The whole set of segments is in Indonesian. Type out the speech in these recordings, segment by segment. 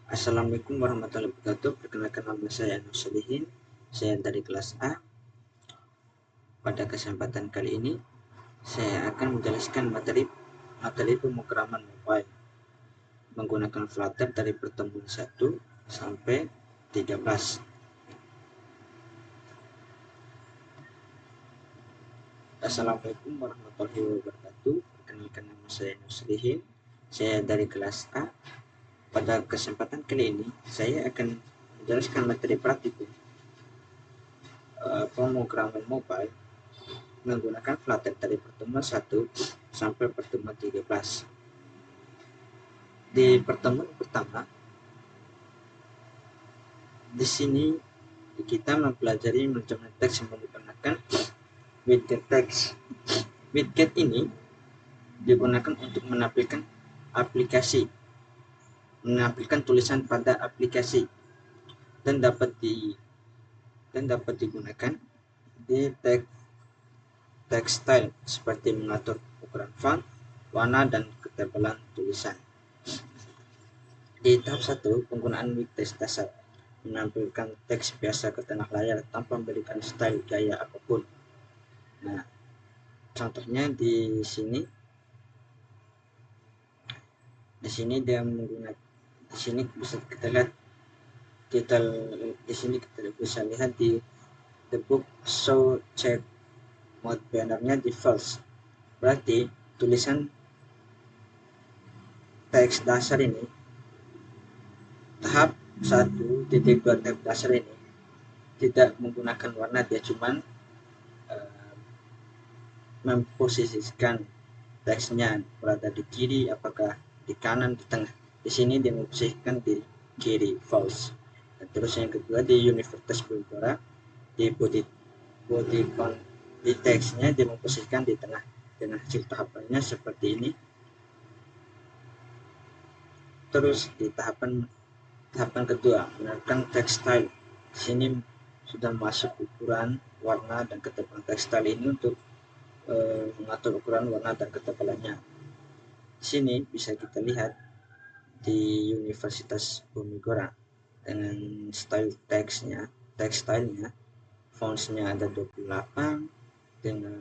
Assalamualaikum warahmatullahi wabarakatuh. Perkenalkan nama saya Anwar Solihin. Saya dari kelas A. Pada kesempatan kali ini, saya akan menjelaskan materi pemrograman mobile menggunakan Flutter dari pertemuan 1 sampai 13. Assalamualaikum warahmatullahi wabarakatuh. Perkenalkan nama saya Anwar Solihin. Saya dari kelas A. Pada kesempatan kali ini, saya akan menjelaskan materi praktikum pemrograman mobile menggunakan Flutter dari pertemuan 1 sampai pertemuan 13. Di pertemuan pertama, di sini kita mempelajari manajemen teks yang menggunakan widget teks. Widget ini digunakan untuk menampilkan tulisan pada aplikasi dan dapat digunakan di teks style seperti mengatur ukuran font, warna, dan ketebalan tulisan. Di tahap 1, penggunaan widget dasar menampilkan teks biasa ke tengah layar tanpa memberikan style gaya apapun. Nah, contohnya di sini dia menggunakan, di sini bisa kita lihat di sini kita bisa lihat di the book show check mode bannernya di false. Berarti tulisan teks dasar ini tahap 1.2 teks dasar ini tidak menggunakan warna, dia cuman memposisikan teksnya berada di kiri, apakah di kanan, di tengah. Di sini dia memposisikan di kiri, false. Dan terus yang kedua di Universitas Bogor, di body di teksnya dia memposisikan di tengah. Dan hasil tahapannya seperti ini. Terus di tahapan kedua, menerapkan text style. Di sini sudah masuk ukuran, warna, dan ketebalan text style ini untuk mengatur ukuran, warna, dan ketebalannya. Di sini bisa kita lihat di Universitas Bumigora dengan style text stylenya, fontsnya ada 28 dengan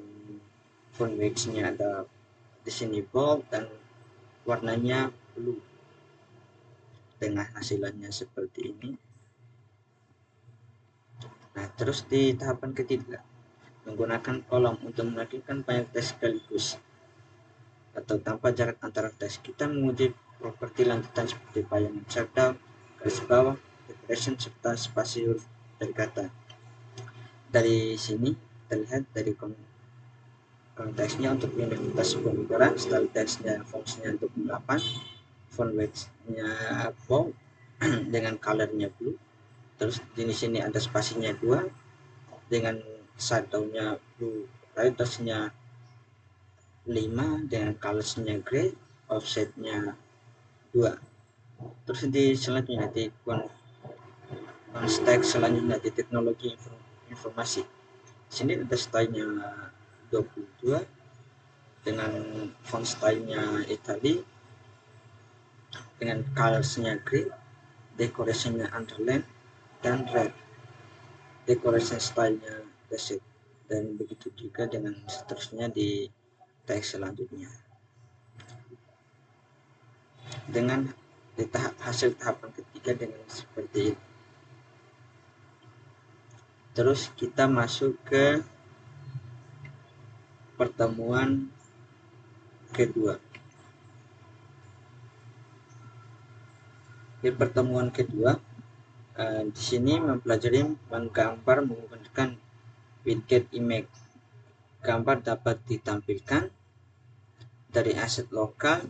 font weight-nya ada di sini bold dan warnanya blue. Dengan hasilannya seperti ini. Nah, terus di tahapan ketiga, menggunakan kolom untuk menampilkan banyak teks sekaligus atau tanpa jarak antara teks. Kita menguji properti lanjutan seperti bayangan shutdown, garis bawah, depression, serta spasi huruf dari kata. Dari sini terlihat dari konteksnya untuk Universitas Bogor, style teksnya, fontsnya 28, font weight-nya bold dengan colornya blue. Terus di sini ada spasinya 2 dengan shadownya blue, ridersnya 5 dengan colorsnya gray, offsetnya 2. Terus di selanjutnya di stack selanjutnya di teknologi informasi. Sini ada stylenya 22 dengan font stylenya Italy dengan colorsnya gray, decorationnya underline dan red, decoration stylenya basic, dan begitu juga dengan seterusnya di teks selanjutnya. Dengan di hasil tahapan ketiga dengan seperti ini. Terus kita masuk ke pertemuan kedua. Di pertemuan kedua, di sini mempelajari menggambar menggunakan widget image. Gambar dapat ditampilkan dari aset lokal,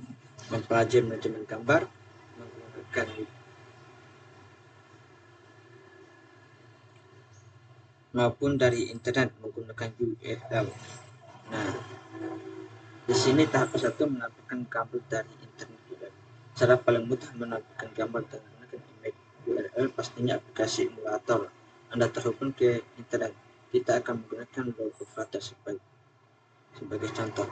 mempelajari manajemen gambar menggunakan maupun dari internet menggunakan URL. Nah, di sini tahap 1 menampilkan gambar dari internet URL. Cara paling mudah menampilkan gambar dengan menggunakan image URL pastinya aplikasi emulator. Anda terhubung ke internet. Kita akan menggunakan logo Flutter sebagai contoh.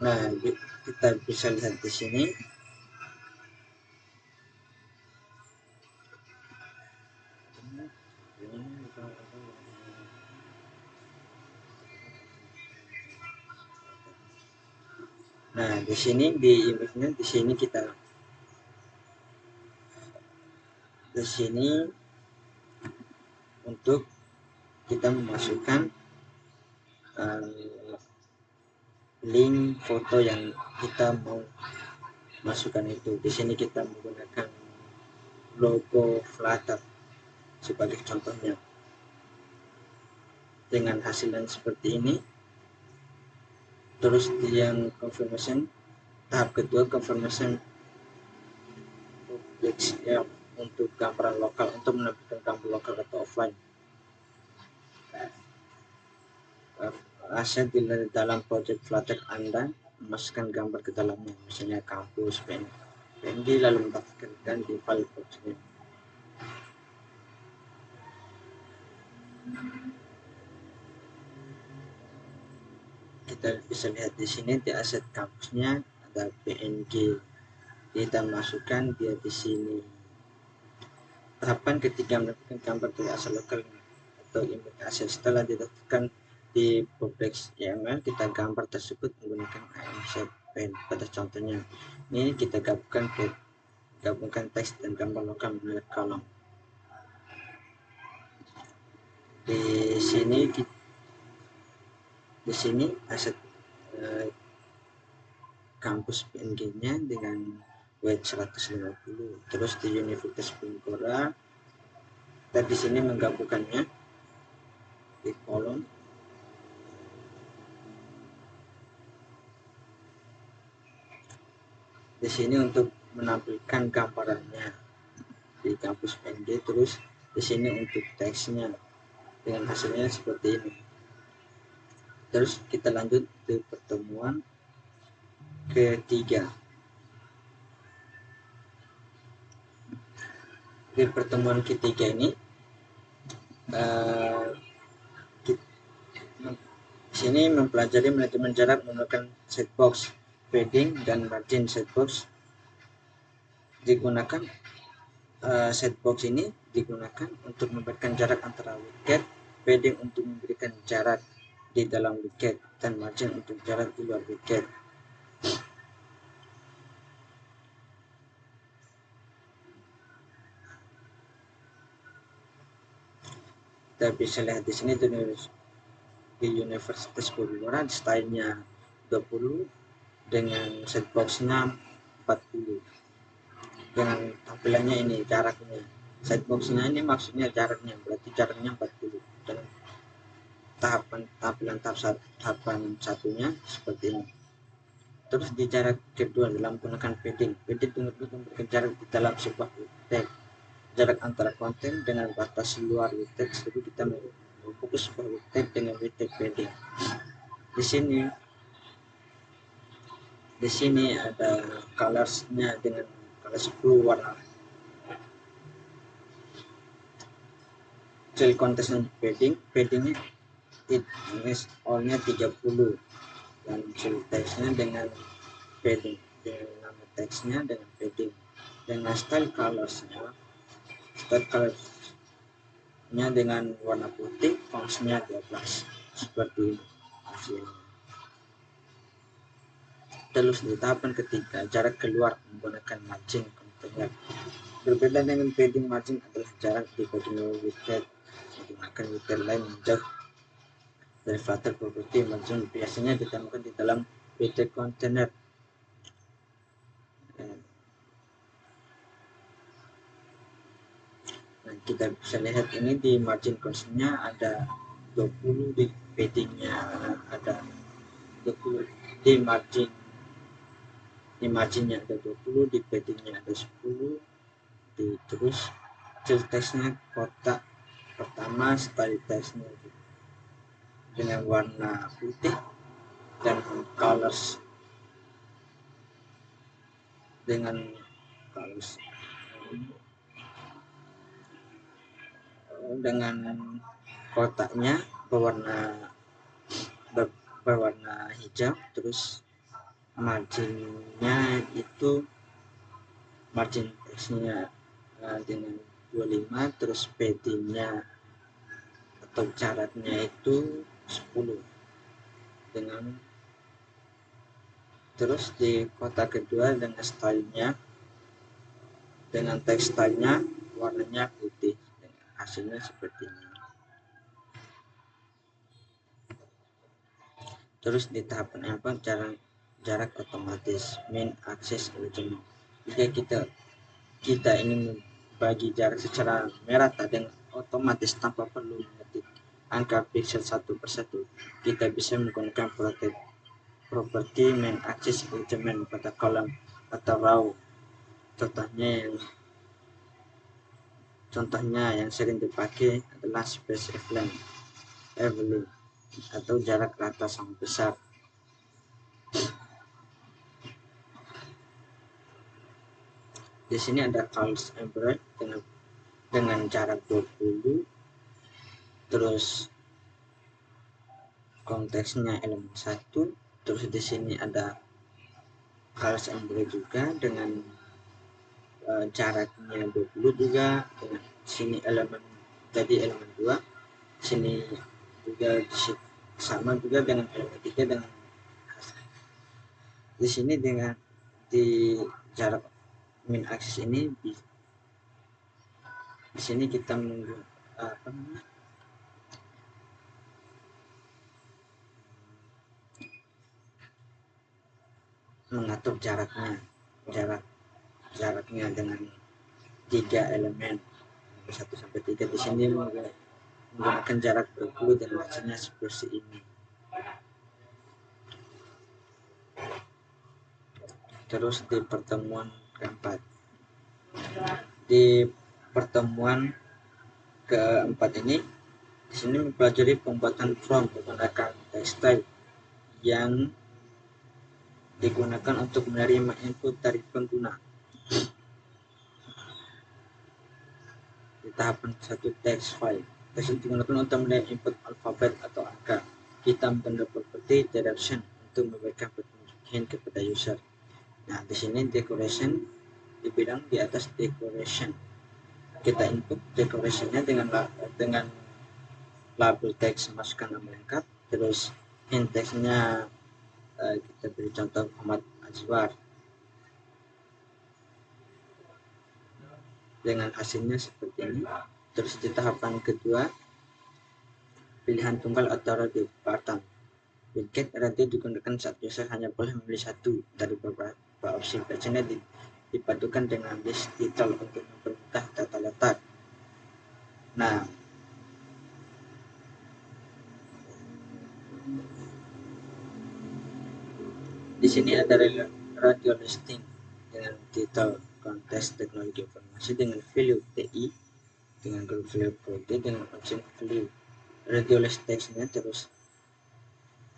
Nah, kita bisa lihat di sini. Nah, di sini di image-nya di sini untuk kita memasukkan link foto yang kita mau masukkan itu. Di sini kita menggunakan logo Flutter sebagai contohnya. Dengan hasilnya seperti ini. Terus yang confirmation, tahap kedua confirmation ya, untuk gambaran lokal, untuk menampilkan gambar lokal atau offline. Aset di dalam project Flutter Anda, memasukkan gambar ke dalamnya, misalnya kampus, PNG, lalu mendaftarkan di file project. Kita bisa lihat di sini di aset kampusnya ada PNG, kita masukkan dia di sini. Tahapan ketiga mendapatkan gambar dari asal lokal atau image aset. Setelah didaftarkan di Poplex YAML, kita gambar tersebut menggunakan AMZ pen. Pada contohnya ini kita gabungkan teks dan gambar lokal melalui kolom. Di sini aset kampus PNG-nya dengan weight 150. Terus di Universitas Bintara, kita di sini menggabungkannya di kolom. Di sini untuk menampilkan gambarannya di kampus PNG, terus di sini untuk teksnya dengan hasilnya seperti ini. Terus kita lanjut ke pertemuan ketiga. Di pertemuan ketiga ini sini mempelajari manajemen jarak menggunakan setbox, padding dan margin. Setbox digunakan, setbox ini digunakan untuk memberikan jarak antara wicket, padding untuk memberikan jarak di dalam wicket, dan margin untuk jarak di luar wicket. Kita bisa lihat di sini di Universitas Bogor stylenya 20 dengan setboxnya 40. Dengan tampilannya ini jaraknya. Setboxnya ini maksudnya jaraknya, berarti jaraknya 40. Dan tampilan tahapan satunya seperti ini. Terus di jarak kedua dalam menggunakan padding untuk memberikan jarak di dalam sebuah tag, jarak antara konten dengan batas luar teks. Jadi kita memfokus sebuah tag dengan tag padding. Di sini ada colorsnya dengan color 10 warna. Cell content paddingnya all-nya 30, dan cell teksnya dengan padding, nama teksnya dengan padding. Dengan style colorsnya dengan warna putih, fontsnya 12 seperti ini hasilnya. Terus di tahapan ketiga, jarak keluar menggunakan margin kontainer. Berbeda dengan padding, margin adalah jarak di bagian wicket menggunakan wicket lain yang jauh dari Flutter property. Margin biasanya ditemukan di dalam wicket container. Nah, kita bisa lihat ini di margin constnya ada 20, di paddingnya ada 20, di marginnya ada 20, di paddingnya ada 10. Terus cell teksnya kotak pertama, style teksnya dengan warna putih, dan colors dengan kotaknya berwarna hijau. Terus marginnya itu margin teksnya dengan 25, terus paddingnya atau caratnya itu 10 dengan, terus di kotak kedua dengan stylenya, dengan tekstilnya warnanya putih, hasilnya seperti ini. Terus di tahapan 4 jarak otomatis min akses ujung. Jika kita ingin membagi jarak secara merata dan otomatis tanpa perlu mengetik angka pixel satu persatu, kita bisa menggunakan properti main axis element pada kolom atau row. Contohnya yang sering dipakai adalah space evelyn atau jarak rata sangat besar. Di sini ada calls and break dengan jarak 20, terus konteksnya elemen 1, terus di sini ada calls and break juga dengan jaraknya 20 juga, dengan sini elemen 2, sini juga sama juga dengan elemen 3, dengan di sini dengan di jarak min aksis ini di sini kita mengatur jaraknya dengan 3 elemen 1 sampai 3. Di sini menggunakan jarak 20 dan hasilnya seperti ini. Terus di pertemuan keempat, ini di sini mempelajari pembuatan prompt menggunakan text type yang digunakan untuk menerima input dari pengguna. Di tahapan 1 text file, text digunakan untuk menerima input alfabet atau angka. Kita menggunakan properti direction untuk memberikan petunjuk hint kepada user. Nah, di sini decoration dibilang di atas decoration. Kita input decorationnya dengan label teks, masukkan nama lengkap, terus hint teksnya kita beri contoh Muhammad Azwar, dengan hasilnya seperti ini. Terus di tahapan kedua, pilihan tunggal atau radio button. Widget radio digunakan saat user hanya boleh memilih satu dari beberapa opsi. Biasanya dipadukan dengan list title untuk mempermudah tata letak. Nah, di sini ada radio listing dengan title kontes teknologi informasi dengan value TI, dengan group value prodi, dengan option value radio list text-nya, terus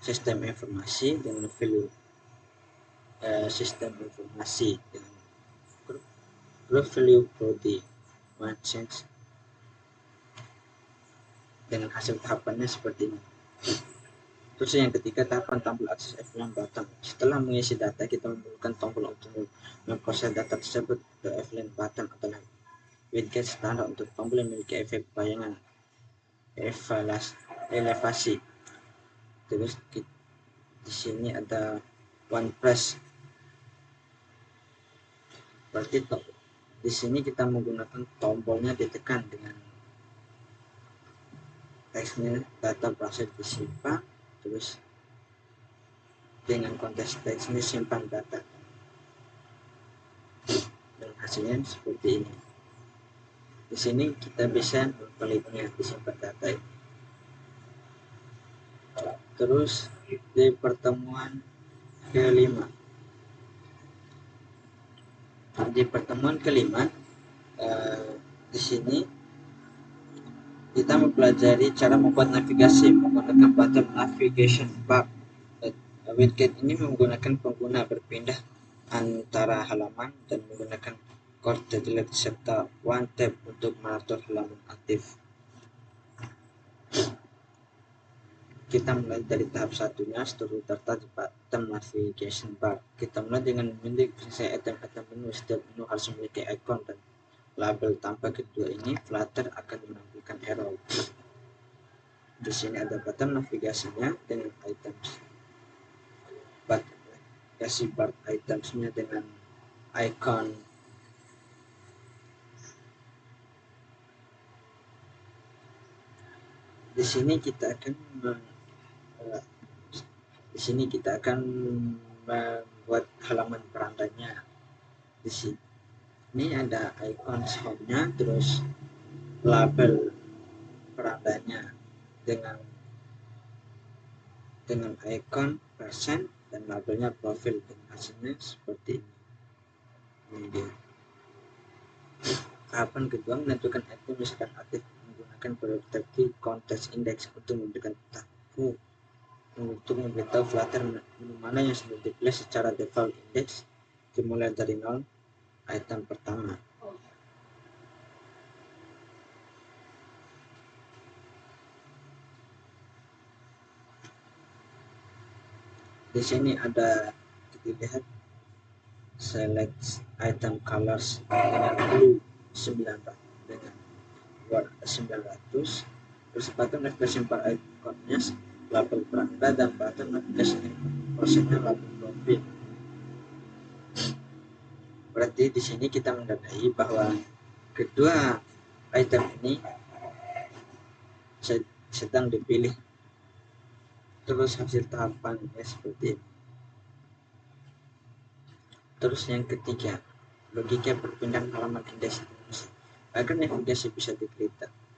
sistem informasi dengan value sistem informasi, dengan group value prodi one change, dengan hasil tahapannya seperti ini. Terus yang ketiga, tahapan tombol akses F-line button. Setelah mengisi data, kita memerlukan tombol untuk memproses data tersebut ke F-line button adalah widget standar untuk tombol yang memiliki efek bayangan elevasi. Terus di sini ada one press. Berarti di sini kita menggunakan tombolnya ditekan dengan teksnya data proses disimpan, terus dengan konteks teksnya simpan data, dan hasilnya seperti ini. Di sini kita bisa mengkliknya disimpan data. Terus di pertemuan kelima, di sini kita mempelajari cara membuat navigasi menggunakan button navigation bar. Widget ini menggunakan pengguna berpindah antara halaman dan menggunakan cord delete serta one tab untuk mengatur halaman aktif. Kita mulai dari tahap satunya, struktur data di bottom navigation bar. Kita mulai dengan memilih item-item menu. Setiap menu harus memiliki icon dan label. Tanpa kedua ini, Flutter akan menampilkan error. Di sini ada bottom navigasinya dengan items, kasih bar itemsnya dengan icon. Di sini kita akan membuat halaman berandanya. Di sini ada icon home-nya, terus label berandanya dengan icon persen dan labelnya profil. Dan hasilnya seperti ini dia. Tahapan kedua, menentukan item misalkan aktif menggunakan properti context index untuk memberitahu Flutter menu mana yang sudah dipilih secara default index dimulai dari 0 item pertama. Di sini ada kita lihat select item colors dengan blue 900 dengan warna 900, terus button navigation bar iconnya label beranda dan button navigation persennya label profil. Berarti di sini kita menandai bahwa kedua item ini sedang dipilih. Terus hasil tahapannya seperti ini. Terus yang ketiga, logika perpindahan halaman indeks. Agar navigasi bisa diklik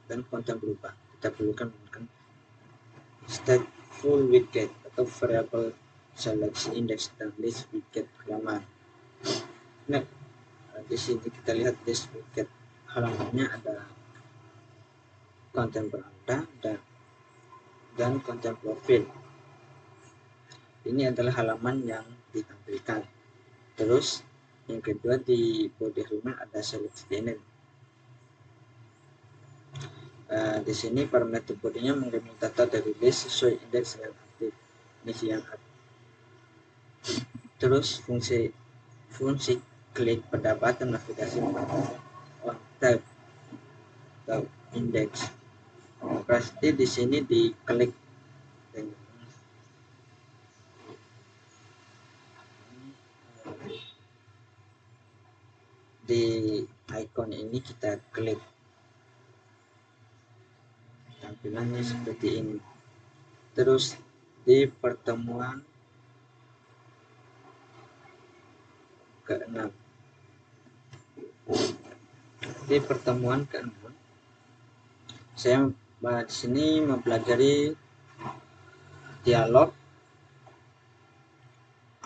dan konten berubah, kita perlukan menggunakan stateful widget atau variable seleksi index dan list widget halaman. Nah, di sini kita lihat list widget halamannya ada konten beranda dan konten profil. Ini adalah halaman yang ditampilkan. Terus yang kedua, di body halaman ada select element. Di sini parameter bodinya mengirim data dari list sesuai indeks yang aktif. Ini yang aktif. Terus fungsi klik pada button navigasi on tab atau index. Pasti di sini diklik dengan di icon ini, kita klik, tampilannya seperti ini. Terus di pertemuan ke-6, saya di sini mempelajari dialog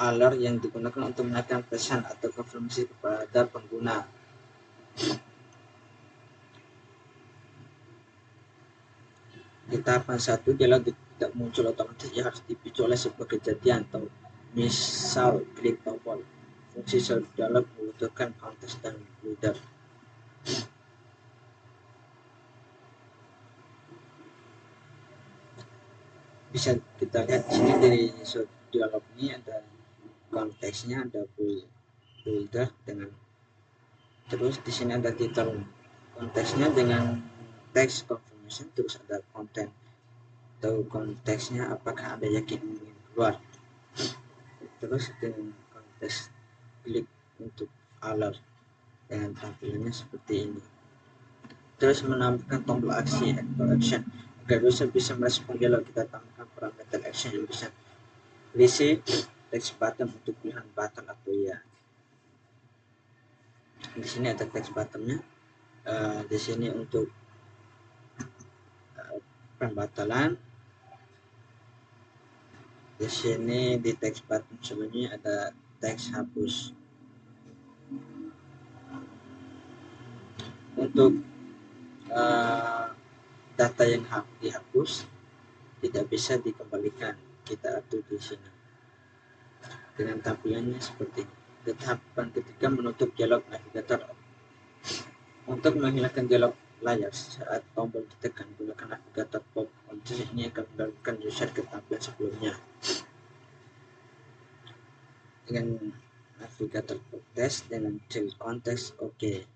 alert yang digunakan untuk menaikkan pesan atau konfirmasi kepada pengguna. Di tahapan 1, dialog tidak muncul otomatis, ia harus dipicu oleh sebuah kejadian atau misal klik tombol. Fungsi dialog membutuhkan konteks dan loader. Bisa kita lihat di sini dari dialog ini ada konteksnya, ada builder dengan, terus di sini ada title konteksnya dengan text confirmation, terus ada konten atau konteksnya apakah Anda yakin ingin keluar, terus dengan konteks klik untuk alert dengan tampilannya seperti ini. Terus menambahkan tombol aksi atau action agar user bisa merespon dialog, kita tambahkan parameter action yang bisa berisi text button untuk pilihan button atau ya. Di sini ada text buttonnya. Di sini untuk pembatalan. Di sini di text button sebelumnya ada teks hapus. Untuk data yang dihapus tidak bisa dikembalikan, kita atur di sini dengan tampilannya seperti ini. Tahapan ketiga, menutup dialog navigator. Untuk menghilangkan dialog layar saat tombol ditekan. Gunakan navigator pop object, ini akan mendapatkan user ke tampilan sebelumnya. Dengan navigator pop test dengan change konteks oke.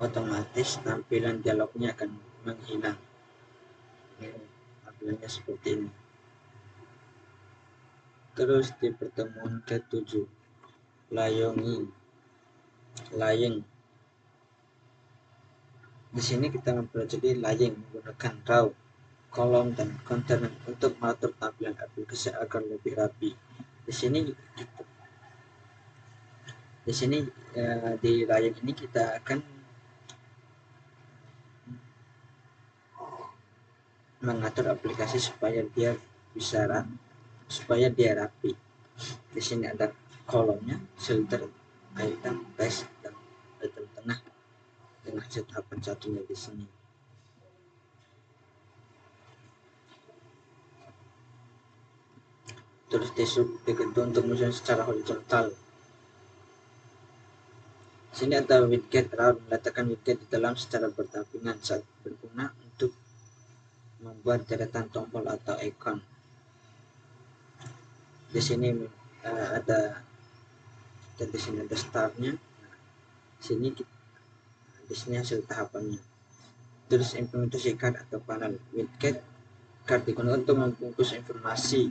Otomatis tampilan dialognya akan menghilang. Tampilannya seperti ini. Terus di pertemuan ke-7, lying. Di sini kita mempelajari lying menggunakan row, kolom, dan kontainer untuk mengatur tampilan aplikasi agar lebih rapi. Di sini di lying ini kita akan mengatur aplikasi supaya dia rapi. Di sini ada kolomnya, filter, item, text, dan item tengah dengan tahapan satunya di sini. Terus di kedua untuk menyusun secara horizontal. Sini ada widget round, meletakkan widget di dalam secara berdampingan saat berguna untuk membuat deretan tombol atau ikon. Di sini ada startnya. Di sini hasil tahapannya. Terus implementasi card atau panel. Widget card digunakan untuk membungkus informasi.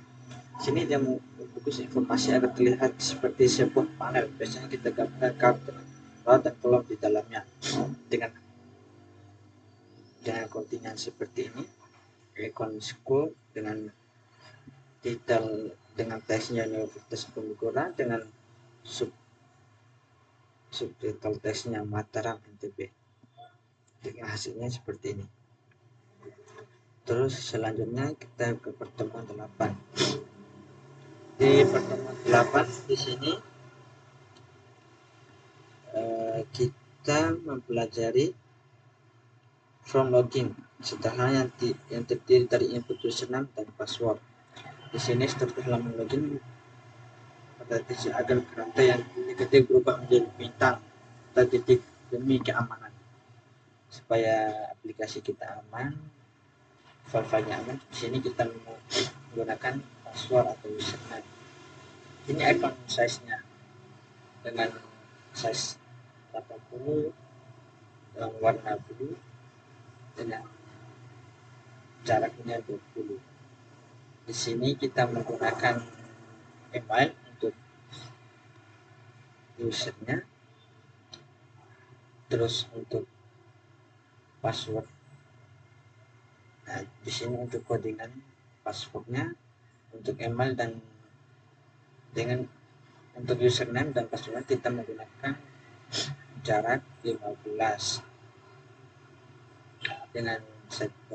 Sini dia membungkus informasi agar terlihat seperti sebuah panel. Biasanya kita gabungkan card dengan row dan kolom di dalamnya dengan kontingen seperti ini. Icon school dengan titel dengan teksnya Universitas Pengukuran dengan subtitle teksnya Mataram NTB. Dengan hasilnya seperti ini. Terus selanjutnya kita ke pertemuan 8. Di pertemuan 8 di sini kita mempelajari from login, setelah yang terdiri dari input username dan password. Di sini setelah halaman login pada titik agar rantai yang diketik berubah menjadi bintang atau titik demi keamanan, supaya aplikasi kita aman, file-filenya aman. Di sini kita menggunakan password atau username. Ini icon size-nya dengan size 80 dengan warna biru dengan jaraknya 20. Di sini kita menggunakan email untuk usernya, terus untuk password. Nah, di sini untuk codingan passwordnya, untuk email dan untuk username dan password kita menggunakan jarak 15 dengan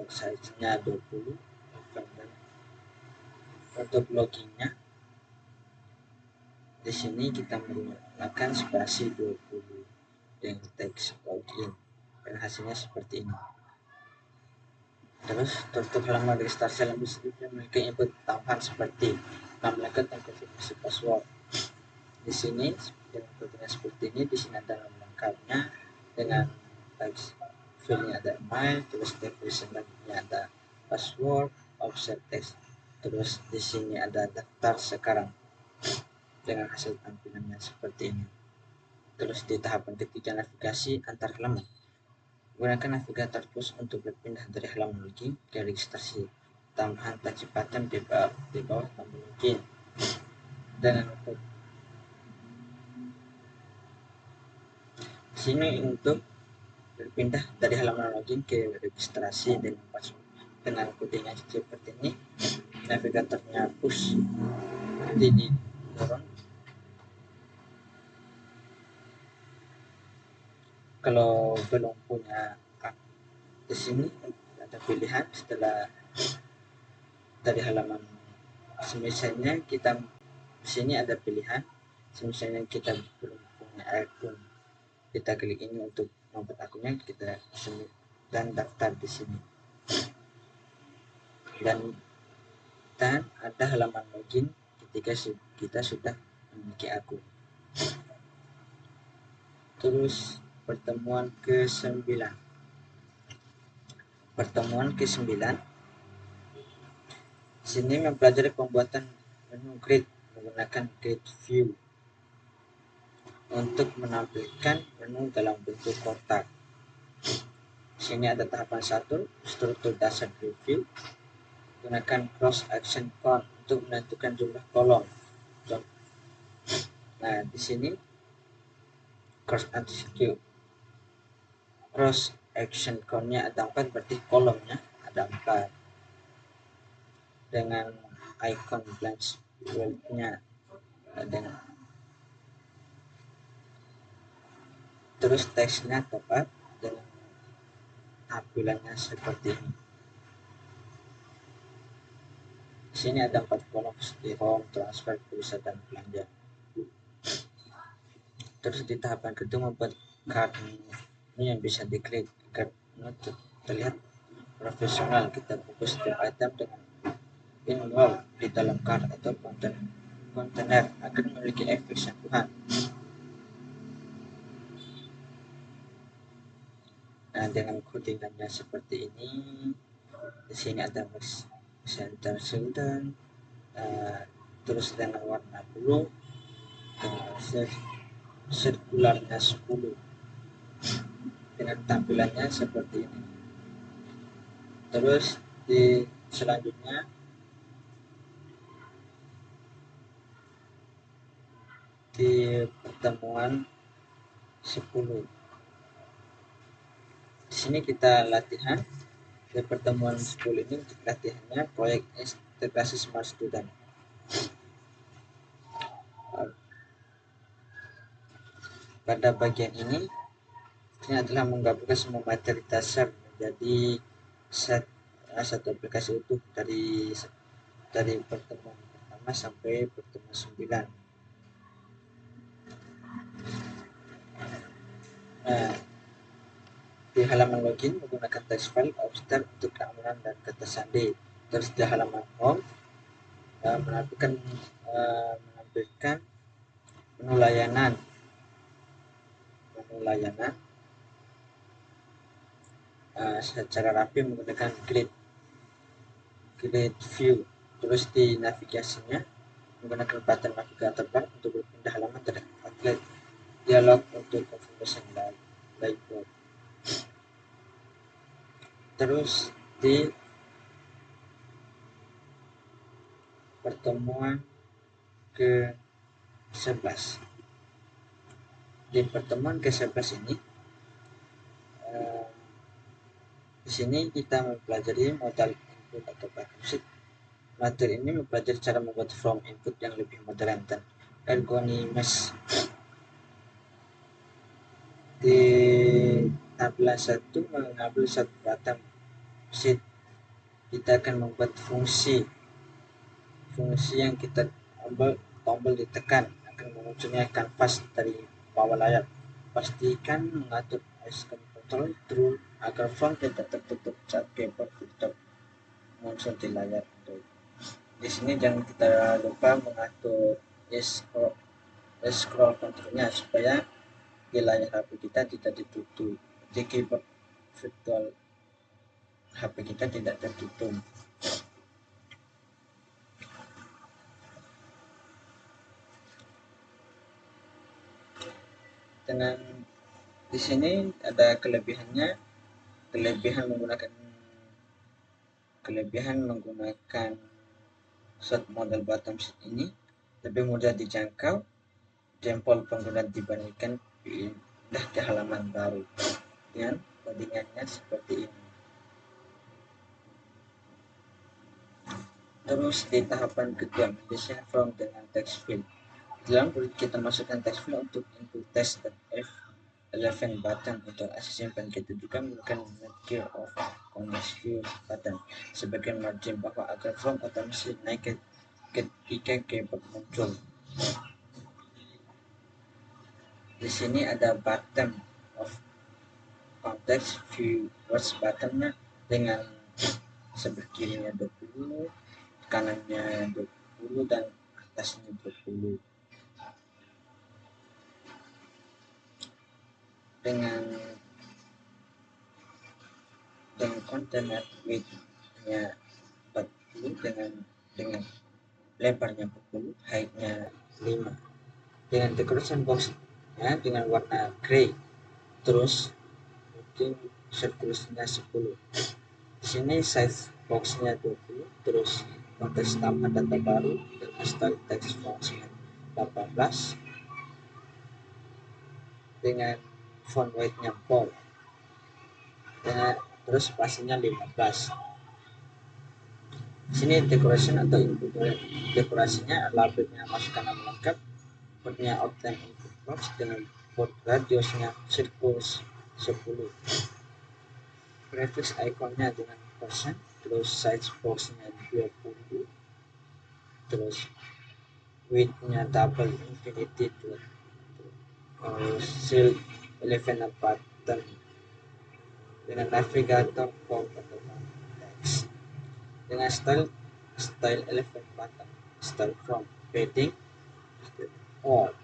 size-nya 20. Untuk loginnya di sini kita menggunakan spasi 20 dengan teks login dan hasilnya seperti ini. Terus untuk halaman registrasi yang bisa memiliki input tambahan seperti nama lengkap dan konfirmasi password. Di sini dengan bentuknya seperti ini. Di sini ada nama lengkapnya dengan teks filenya ada email, terus definitionnya ada password, offset text. Terus di sini ada daftar sekarang dengan hasil tampilannya seperti ini. Terus di tahapan ketiga, navigasi antar halaman. Gunakan navigator plus untuk berpindah dari halaman login ke registrasi. Tambahan touch button di bawah tombol login. Dan untuk sini untuk berpindah dari halaman login ke registrasi dengan password dengan kodenya seperti ini. Navigatornya push, nanti didorong. Kalau belum punya di sini ada pilihan setelah dari halaman, misalnya kita di sini ada pilihan, misalnya kita belum punya akun, kita klik ini untuk membuat akunnya, kita dan daftar di sini. Dan dan ada halaman login ketika kita sudah memiliki akun. Terus pertemuan ke-9. Pertemuan ke-9 sini mempelajari pembuatan menu grid menggunakan grid view untuk menampilkan menu dalam bentuk kotak. Sini ada tahapan 1, struktur dasar grid view. Gunakan cross action count untuk menentukan jumlah kolom. Nah, di sini cross action count-nya ada 4, berarti kolomnya ada 4 dengan icon blank world-nya dengan terus teksnya tepat dengan tampilannya seperti ini. Di sini ada 4 kolom seperti home, transfer, pulsa, dan belanja. Terus di tahapan kedua membuat card ini yang bisa diklik agar terlihat profesional. Kita fokus setiap item dengan involve di dalam card atau kontainer agar memiliki efek sentuhan. Nah, dengan codingannya seperti ini. Di sini ada center Sultan, terus dengan warna blue, sirkularnya 10 dengan tampilannya seperti ini. Terus di selanjutnya di pertemuan 10, di sini kita latihan. Di pertemuan 10 ini untuk latihannya proyek integrasi smart student. Pada bagian ini adalah menggabungkan semua materi dasar menjadi satu aplikasi utuh dari pertemuan pertama sampai pertemuan 9. Nah, di halaman login menggunakan text file Obster untuk keamanan dan kata sandi. Terus di halaman home menampilkan menu layanan secara rapi menggunakan grid view. Terus di navigasinya menggunakan button navigator bar untuk berpindah halaman terdekat, dialog untuk confirmation layout. Terus di pertemuan ke-11, di pertemuan ke-11 ini di sini kita mempelajari modal input atau button sheet. Materi ini mempelajari cara membuat form input yang lebih modern dan ergonomis. Di tampilan 1 mengambil satu button sheet, kita akan membuat fungsi yang kita ambil tombol ditekan akan munculnya kanvas dari bawah layar. Pastikan mengatur icon control through agar form tidak tertutup saat keyboard tutup muncul di layar. Di sini jangan kita lupa mengatur scroll controlnya supaya di layar HP kita tidak ditutup, di keyboard virtual HP kita tidak tertutup. Dengan di sini ada kelebihan menggunakan set model bottom sheet ini lebih mudah dijangkau jempol pengguna dibandingkan pindah ke halaman baru dengan codingannya seperti ini. Terus di tahapan kedua mendesain form dengan text field. Dalam kita masukkan text field untuk input test dan F11 button untuk simpan. Kita juga menggunakan gear of connection view button sebagai margin bawah agar form otomatis naik ketika keyboard muncul. Di sini ada button of context view words buttonnya dengan sebelah kirinya 20, kanannya 20 dan atasnya 20 dengan kontainer width-nya 40 dengan lebarnya 40, height-nya 5, dengan decoration box-nya dengan warna grey, terus mungkin circulation-nya 10. Di sini size box-nya 20, terus konteks tambah data baru dengan style text font-nya 18 dengan font weight-nya bold, dengan terus spasinya 15. Di sini decoration atau input dekorasinya, labelnya masukkan nama lengkap, portnya obtain input box dengan port radiusnya circles 10, graphics iconnya dengan persen, terus size boxnya 20, terus width-nya double infinity, shield 11 button dengan navigator form atau text, dengan style 11 button, style from padding all,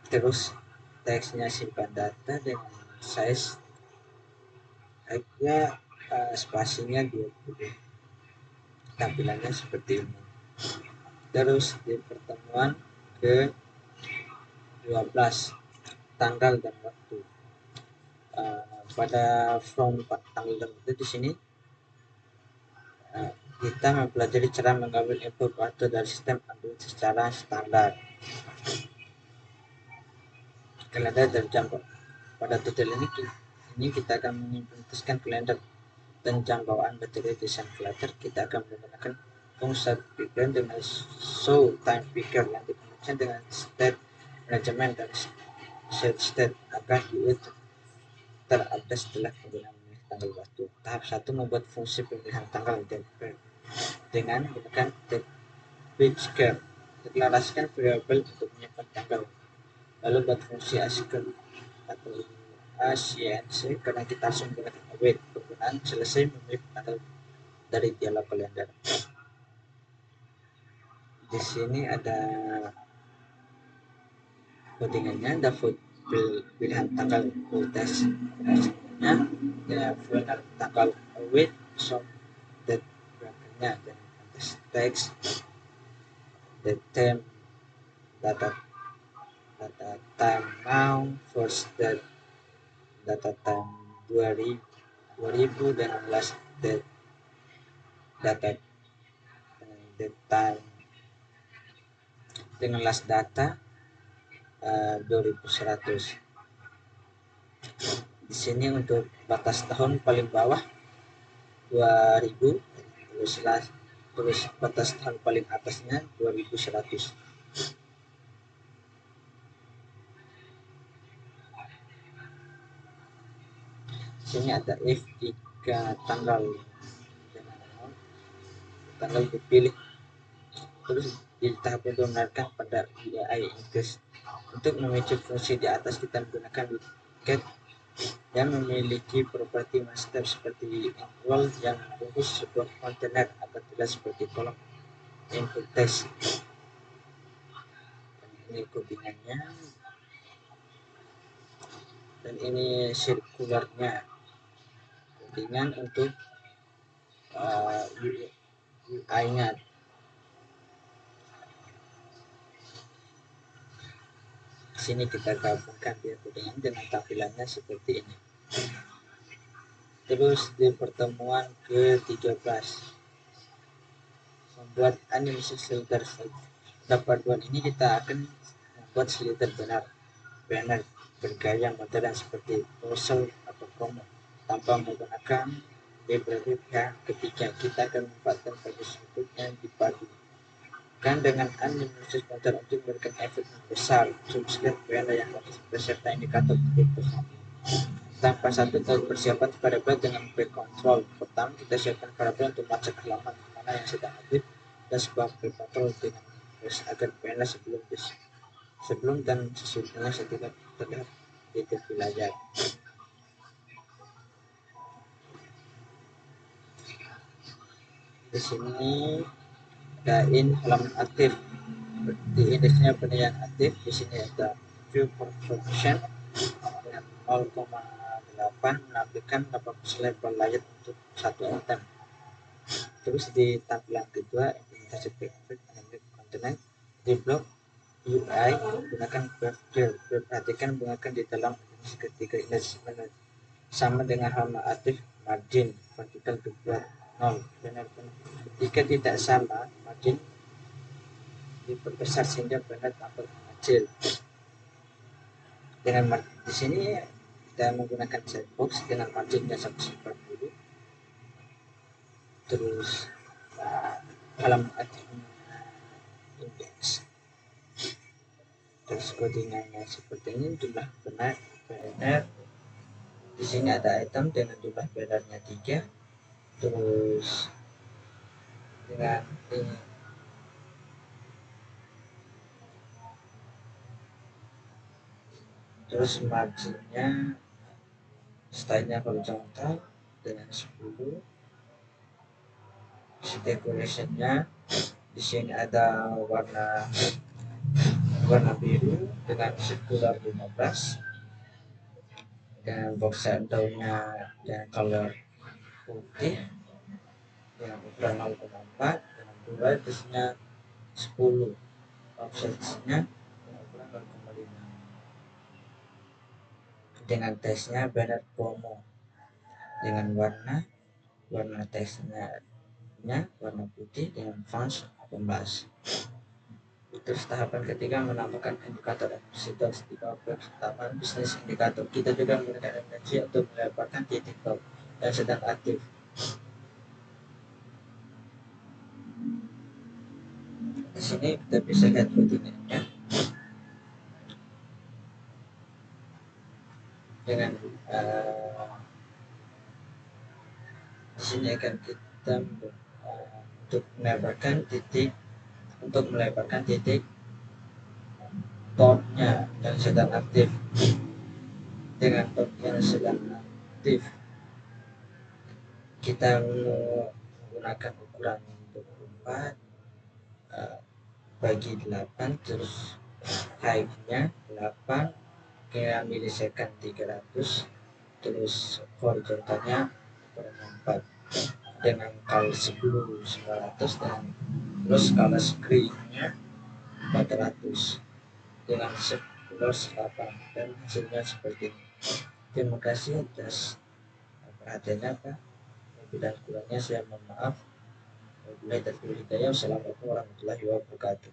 terus teksnya simpan data dengan size height-nya spasinya 20. Tampilannya seperti ini. Terus di pertemuan ke 12 tanggal dan waktu, pada from tanggal dan waktu di sini kita mempelajari cara mengambil input waktu dari sistem Android secara standar. Kalender dan jam. Pada tutorial ini kita akan mengimplementasikan kalender dan jam bawaan baterai desain Flutter. Kita akan menggunakan fungsi picker dengan show time picker yang dikoneksikan dengan state management dan set state agar terupdate setelah penggunaan tanggal waktu. Tahap 1, membuat fungsi pemilihan tanggal dengan menggunakan picker. Deklarasikan variabel untuk menyimpan tanggal, lalu buat fungsi async atau ACNC karena kita langsung menggunakan await penggunaan selesai memilih tanggal dari dialog kalender. Di sini ada codingannya, ada pilihan tanggal voltage nya, ya final tanggal await, some date bracketnya, dan text the time data time now, first data time 2000 dan last data time dengan last data 2100. Di sini untuk batas tahun paling bawah 2000, terus batas tahun paling atasnya 2100. Di sini ada if jika tanggal dipilih, terus di tahap menggunakan pada UI English. Untuk memicu fungsi di atas kita menggunakan get yang memiliki properti master seperti equal yang membungkus sebuah kontainer atau tidak seperti kolom input text. Ini codingannya dan ini sirkularnya, codingan untuk UI-nya. Sini kita gabungkan dia dengan tampilannya seperti ini. Terus di pertemuan ke-13 membuat animasi slider. Pada paduan ini kita akan membuat slider banner bergaya modern seperti browser atau promo tanpa menggunakan library yang ketiga. Kita akan memanfaatkan bagus bentuknya dipadukan dengan animasi modern untuk memberikan efek besar subscribe banner yang beserta indikator titik. Tanpa satu kali persiapan variabel dengan back control. Pertama, kita siapkan variabel untuk melacak halaman mana yang sedang aktif dan sebuah back control dengan agar panel sebelum dan sesudahnya tidak terlihat di tepi layar. Di sini ada halaman aktif. Di indeksnya penilaian aktif di sini ada view perception dengan 0,8 menampilkan 80 label layer untuk satu item. Terus di tampilan kedua implementasi grafik dynamic content di blok UI gunakan graph. Perhatikan gunakan di dalam ketiga indeks sama dengan halaman aktif margin vertikal kedua 0 benar-benar. Jika tidak sama, margin diperbesar sehingga benar tampak mengecil. Dengan di sini kita menggunakan checkbox dengan marginnya 140. Terus halaman aktif indeks. Terus codingannya seperti ini, jumlah benar. Di sini ada item dengan jumlah benarnya 3. Terus dengan ini terus marginnya stylenya horizontal dengan 10. Decorationnya di sini ada warna biru dengan circular 15, dan box daunnya dan color putih yang ukuran 0,4 dengan dua tesnya 10, offsetnya ukuran 0,5. dengan tesnya banner promo dengan warna tesnya warna putih dengan font 18. Terus tahapan ketiga menambahkan indikator intensitas di tahapan bisnis indikator. Kita juga menggunakan energi untuk melebarkan titik top yang sedang aktif. Di sini kita bisa lihat rutinnya dengan di sini akan kita untuk melebarkan titik topnya yang sedang aktif. Dengan top yang sedang aktif kita menggunakan ukuran 24 bagi 8, terus height-nya 8 kira milisecond 300, terus horizontalnya 4 dengan kali 10 900, dan terus skala screen-nya 400 dengan 8, dan hasilnya seperti ini. Terima kasih atas perhatiannya Pak. Lebih dan kurangnya saya mohon maaf. Wassalamualaikum warahmatullahi wabarakatuh.